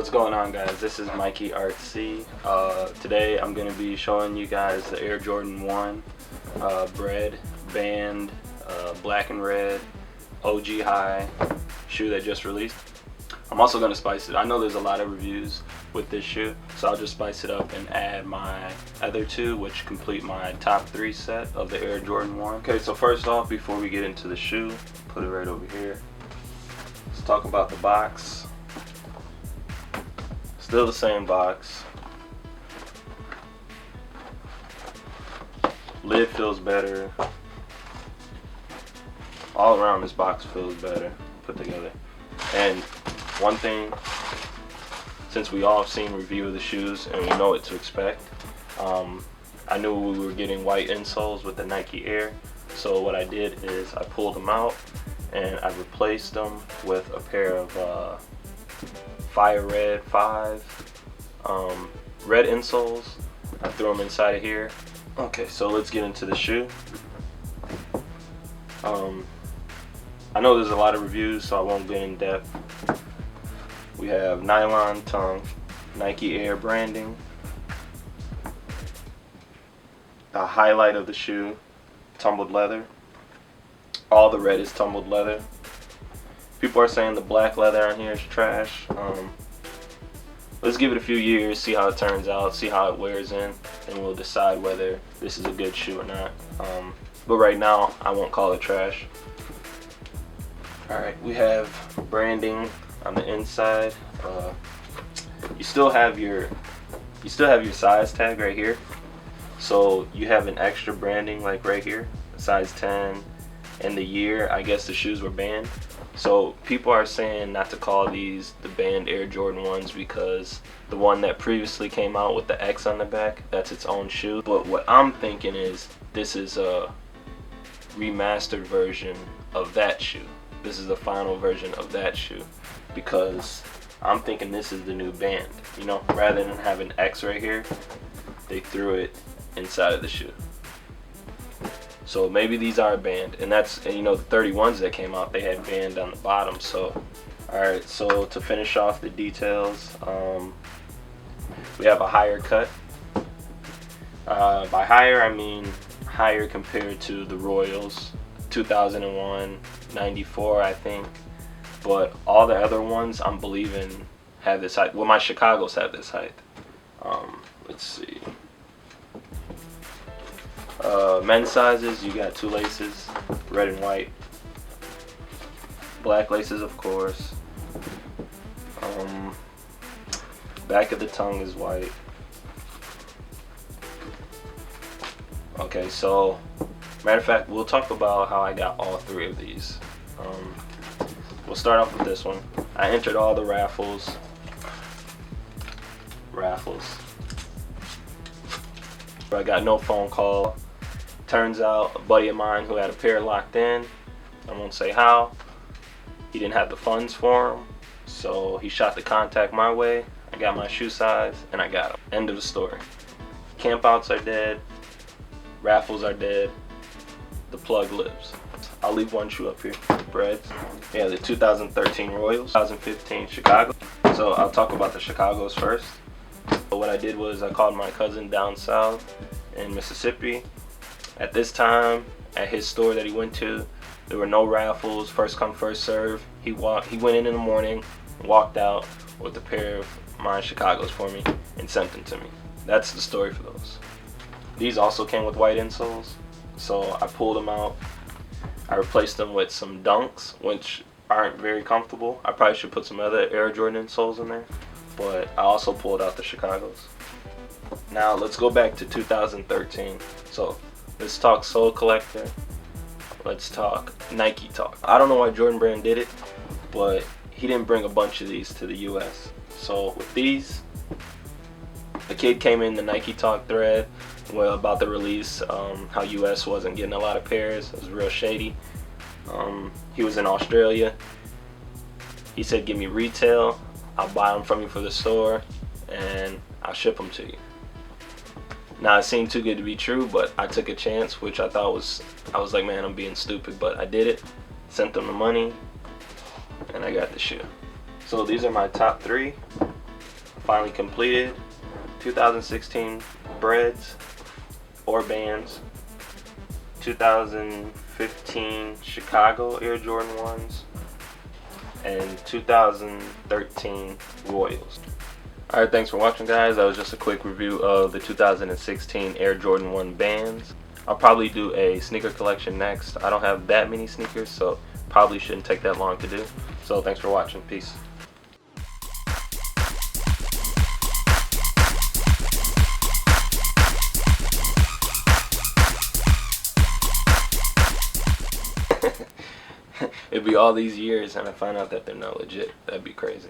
What's going on, guys? This is Mikey Artsy. Today I'm going to be showing you guys the Air Jordan 1 bread, band, black and red, OG high shoe that just released. I'm also going to spice it. I know there's a lot of reviews with this shoe, so I'll just spice it up and add my other two, which complete my top 3 set of the Air Jordan 1. Okay, so first off, before we get into the shoe, put it right over here. Let's talk about the box. Still the same box. Lid feels better. All around this box feels better put together. And one thing, since we all have seen review of the shoes and we know what to expect, I knew we were getting white insoles with the Nike Air. So what I did is I pulled them out and I replaced them with a pair of Fire Red 5 red insoles. I threw them inside of here. Okay, so let's get into the shoe. I know there's a lot of reviews, so I won't get in depth. We have nylon tongue, Nike Air branding. The highlight of the shoe, tumbled leather. All the red is tumbled leather. People are saying the black leather on here is trash. Let's give it a few years, see how it turns out, see how it wears in, and we'll decide whether this is a good shoe or not. But right now, I won't call it trash. Alright, we have branding on the inside. You still have your size tag right here. So you have an extra branding like right here, size 10, and the year I guess the shoes were banned. So people are saying not to call these the banned Air Jordan 1s because the one that previously came out with the X on the back, that's its own shoe. But what I'm thinking is this is a remastered version of that shoe. This is the final version of that shoe because I'm thinking this is the new band. You know, rather than having X right here, they threw it inside of the shoe. So maybe these are banned, and you know, the 31s that came out, they had banned on the bottom. So alright, so to finish off the details, we have a higher cut. By higher I mean higher compared to the Royals, 2001, 94 I think, but all the other ones I'm believing have this height. Well, my Chicago's have this height. Let's see. Men's sizes, you got 2 laces, red and white. Black laces, of course. Back of the tongue is white. Okay, so matter of fact, we'll talk about how I got all 3 of these. We'll start off with this one. I entered all the raffles. But I got no phone call. Turns out a buddy of mine who had a pair locked in, I won't say how, he didn't have the funds for them, so he shot the contact my way. I got my shoe size and I got them. End of the story. Campouts are dead, raffles are dead, the plug lives. I'll leave one shoe up here, Breads. Yeah, the 2013 Royals, 2015 Chicago. So I'll talk about the Chicagos first. So what I did was I called my cousin down south in Mississippi. At this time, at his store that he went to, there were no raffles, first come, first serve. He went in the morning, walked out with a pair of my Chicagos for me and sent them to me. That's the story for those. These also came with white insoles, so I pulled them out. I replaced them with some Dunks, which aren't very comfortable. I probably should put some other Air Jordan insoles in there, but I also pulled out the Chicagos. Now let's go back to 2013. So let's talk Soul Collector. Let's talk Nike talk. I don't know why Jordan Brand did it, but he didn't bring a bunch of these to the US. So with these, the kid came in the Nike talk thread about the release, how US wasn't getting a lot of pairs. It was real shady. He was in Australia. He said, give me retail, I'll buy them from you for the store, and I'll ship them to you. Now, it seemed too good to be true, but I took a chance, which I was like, man, I'm being stupid, but I did it. Sent them the money, and I got the shoe. So these are my top 3. finally completed. 2016 breads or bands. 2015 Chicago Air Jordan 1s. And 2013 Royals. Alright, thanks for watching, guys. That was just a quick review of the 2016 Air Jordan 1 bands. I'll probably do a sneaker collection next. I don't have that many sneakers, so probably shouldn't take that long to do. So thanks for watching. Peace. It'd be all these years and I find out that they're not legit. That'd be crazy.